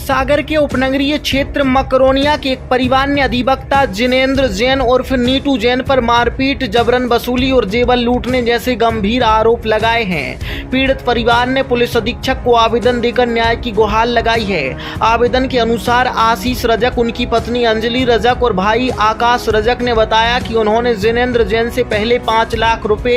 सागर के उपनगरीय क्षेत्र मकरोनिया के एक परिवार ने अधिवक्ता जिनेंद्र जैन उर्फ नीटू जैन पर मारपीट, जबरन वसूली और जेवर लूटने जैसे गंभीर आरोप लगाए हैं। पीड़ित परिवार ने पुलिस अधीक्षक को आवेदन देकर न्याय की गुहार लगाई है। आवेदन के अनुसार आशीष रजक, उनकी पत्नी अंजलि रजक और भाई आकाश रजक ने बताया कि उन्होंने जिनेंद्र जैन से पहले 5 लाख रुपए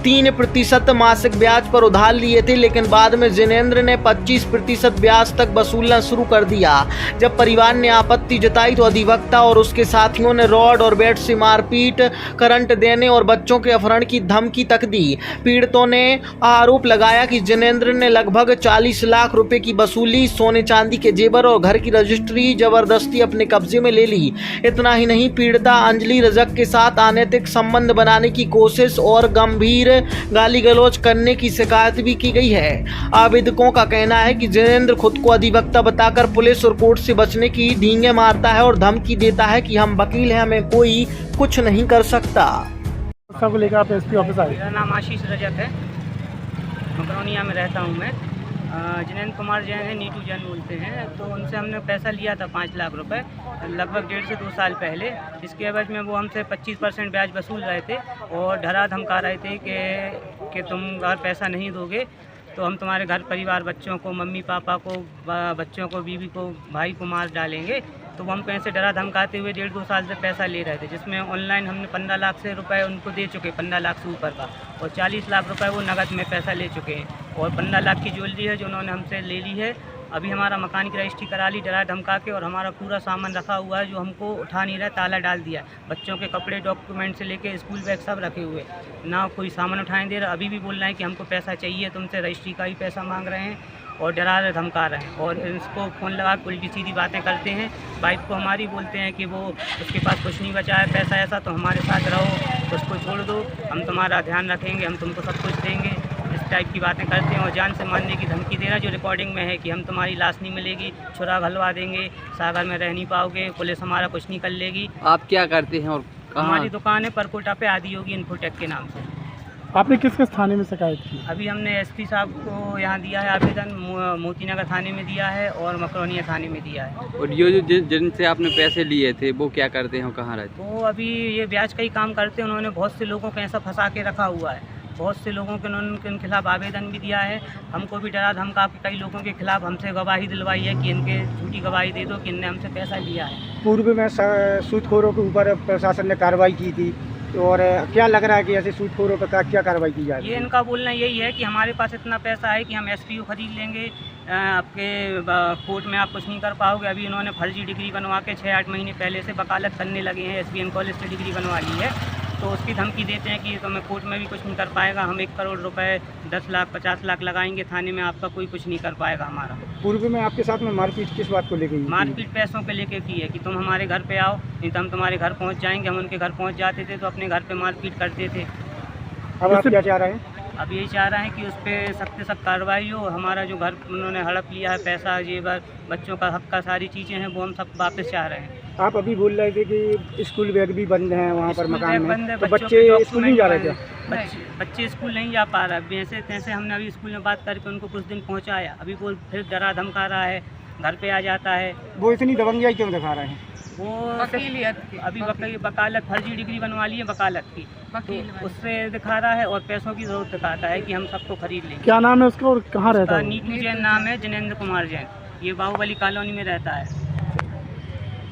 3% मासिक ब्याज पर उधार लिए थे, लेकिन बाद में जिनेंद्र ने 25% ब्याज तक वसूलना शुरू कर दिया। जब परिवार ने आपत्ति जताई तो अधिवक्ता और उसके साथियों ने रॉड और बैट से मारपीट, करंट देने और बच्चों के अपहरण की धमकी तक दी। पीड़ितों ने आरोप लगाया कि जिनेंद्र ने लगभग 40 लाख रुपए की वसूली, सोने चांदी के जेवर और घर की रजिस्ट्री जबरदस्ती अपने कब्जे में ले ली। इतना ही नहीं, पीड़िता अंजलि रजक के साथ अनैतिक संबंध बनाने की कोशिश और गंभीर गाली गलौज करने की शिकायत भी की गई है। आवेदकों का कहना है कि जिनेंद्र खुद को अधिवक्ता बताकर पुलिस और कोर्ट से बचने की डींगे मारता है और धमकी देता है कि हम वकील हैं, हमें कोई कुछ नहीं कर सकता। सब लेकर आप एसपी ऑफिस आए। मेरा नाम आशीष रजक है, मकरोनिया में रहता हूँ मैं। जिनेंद्र कुमार जैन है, नीटू जैन बोलते हैं। तो उनसे हमने पैसा लिया था 5 लाख रुपए लगभग 1.5 से 2 साल पहले। इसके एवज में वो हमसे 25% ब्याज वसूल रहे थे और डरा धमका रहे थे कि तुम अगर पैसा नहीं दोगे तो हम तुम्हारे घर परिवार, बच्चों को, मम्मी पापा को, बच्चों को, बीवी को, भाई को मार डालेंगे। तो वो हम कहीं से डरा धमकाते हुए 1.5-2 साल से पैसा ले रहे थे, जिसमें ऑनलाइन हमने 15 लाख से रुपए उनको दे चुके, 15 लाख से ऊपर का, और 40 लाख रुपए वो नगद में पैसा ले चुके हैं। और 15 लाख की ज्वेलरी है जो उन्होंने हमसे ले ली है। अभी हमारा मकान की रजिस्ट्री करा ली डरा धमका के, और हमारा पूरा सामान रखा हुआ है जो हमको उठा नहीं रहा, ताला डाल दिया। बच्चों के कपड़े, डॉक्यूमेंट से लेके स्कूल बैग सब रखे हुए, ना कोई सामान उठाने दे रहा। अभी भी बोल रहे हैं कि हमको पैसा चाहिए, तुमसे रजिस्ट्री का ही पैसा मांग रहे हैं और डरा रहे, धमका रहे हैं। और इसको फ़ोन लगा के उल्टी सीधी बातें करते हैं। वाइफ को हमारी बोलते हैं कि वो उसके पास कुछ नहीं बचा है पैसा, ऐसा तो हमारे साथ रहो, उसको छोड़ दो, हम तुम्हारा ध्यान रखेंगे, हम तुमको सब कुछ देंगे, इस टाइप की बातें करते हैं। और जान से मारने की धमकी दे रहा है, जो रिकॉर्डिंग में है कि हम तुम्हारी लाश नहीं मिलेगी, छुरा घलवा देंगे, सागर में रह नहीं पाओगे, पुलिस हमारा कुछ नहीं कर लेगी। आप क्या करते हैं और हमारी दुकान है परकोटा पे, आदियोगी इन्फोटेक के नाम से। आपने किस किस थाने में शिकायत की? अभी हमने एसपी साहब को यहाँ दिया है आवेदन, मोतीनगर थाने में दिया है और मकरोनिया थाने में दिया है। और ये जो जिनसे आपने पैसे लिए थे वो क्या करते हैं, कहाँ रहते हैं? वो अभी ये ब्याज का ही काम करते हैं। उन्होंने बहुत से लोगों को ऐसा फंसा के रखा हुआ है, बहुत से लोगों के उनके खिलाफ आवेदन भी दिया है। हमको भी डरा धमका के कई लोगों के खिलाफ हमसे गवाही दिलवाई है कि इनके झूठी गवाही दे दो कि इनने हमसे पैसा लिया है। पूर्व में सूदखोरों के ऊपर प्रशासन ने कार्रवाई की थी, और क्या लग रहा है कि ऐसे सूदखोरों पर क्या कार्रवाई की जाए? ये इनका बोलना यही है कि हमारे पास इतना पैसा है कि हम एसपी को खरीद लेंगे, आपके कोर्ट में आप कुछ नहीं कर पाओगे। अभी इन्होंने फर्जी डिग्री बनवा के 6-8 महीने पहले से वकालत करने लगे हैं, एसबीएन कॉलेज से डिग्री बनवा ली है। तो उसकी धमकी देते हैं कि तुम्हें कोर्ट में भी कुछ नहीं कर पाएगा, हम 1 करोड़ रुपए, 10 लाख, 50 लाख लगाएंगे थाने में, आपका कोई कुछ नहीं कर पाएगा हमारा। पूर्व में आपके साथ में मारपीट किस बात को लेकर? मारपीट पैसों पे लेके की है कि तुम हमारे घर पे आओ, नहीं तो हम तुम्हारे घर पहुंच जाएंगे। हम उनके घर पहुंच जाते थे तो अपने घर पे मारपीट करते थे। अब आप क्या चाह रहे हैं? अब यही चाह रहे हैं कि उस पर सख्त से सख्त कार्रवाई हो। हमारा जो घर उन्होंने हड़प लिया है, पैसा, जेवर, बच्चों का हक का सारी चीज़ें हैं, वो हम सब वापस चाह रहे हैं। आप अभी बोल रहे थे कि स्कूल बैग भी बंद हैं वहाँ पर मकान में, तो बच्चे स्कूल नहीं जा रहे थे? बच्चे स्कूल नहीं जा पा रहा है। वैसे तैसे हमने अभी स्कूल में बात करके उनको कुछ दिन पहुँचाया, अभी वो फिर डरा धमका रहा है, घर पे आ जाता है। वो इतनी दबंगियाई क्यों दिखा रहे हैं? वो अभी वकालत, फर्जी डिग्री बनवा ली है वकालत की, तो उससे दिखा रहा है और पैसों की जरूरत दिखाता है कि हम सबको खरीद लेंगे। क्या नाम है उसका और कहाँ रहता है? नीटू जैन नाम है, जिनेंद्र कुमार जैन। ये बाहुबली कॉलोनी में रहता है।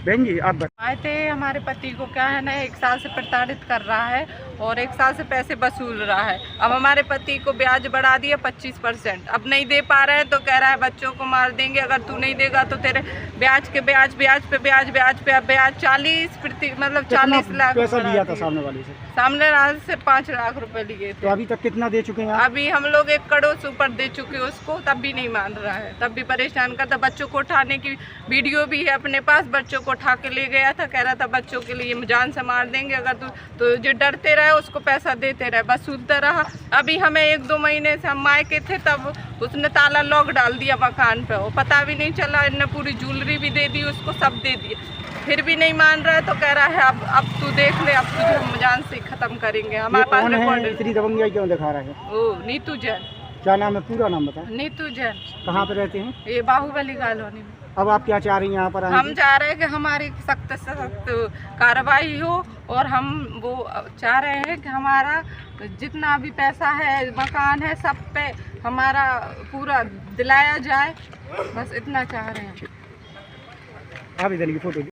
बहन आप आए थे, हमारे पति को क्या है ना 1 साल से प्रताड़ित कर रहा है और 1 साल से पैसे वसूल रहा है। अब हमारे पति को ब्याज बढ़ा दिया 25%, अब नहीं दे पा रहे हैं तो कह रहा है बच्चों को मार देंगे, अगर तू नहीं देगा तो तेरे ब्याज पे ब्याज, अब ब्याज 40%, मतलब 40 लाख पैसा लिया था सामने वाले से? सामने वाले से 5 लाख रुपए लिए थे। तो अभी तक कितना दे चुके हैं आप? अभी हम लोग 1 करोड़ से ऊपर दे चुके हैं उसको, तब भी नहीं मान रहा है, तब भी परेशान करता। बच्चों को उठाने की वीडियो भी है अपने पास, बच्चों को उठा के ले गया था, कह रहा था बच्चों के लिए जान से मार देंगे अगर तो जो डरते रहे उसको पैसा देते रहे, वसूलता रहा। अभी हमें 1-2 महीने से हम मायके थे, तब उसने ताला लॉक डाल दिया मकान पे, वो पता भी नहीं चला। इन्हें पूरी ज्वेलरी भी दे दी उसको, सब दे दिया, फिर भी नहीं मान रहा है। तो कह रहा है अब तू देख ले, अब तुझे हम जान से खत्म करेंगे। हमारे पास इतनी दबंगियाई क्यों दिखा रहे हैं? ओ नीटू जैन। क्या नाम है, पूरा नाम बताएं। नीतू जैन, कहाँ पे रहते हैं? ये बाहुबली कॉलोनी में। अब आप क्या चाह रही हैं यहाँ पर आने हम की? चाह रहे हैं कि हमारी सख्त से सख्त कार्रवाई हो और हम वो चाह रहे हैं कि हमारा जितना भी पैसा है, मकान है, सब पे हमारा पूरा दिलाया जाए, बस इतना चाह रहे हैं। आप इधर की फोटो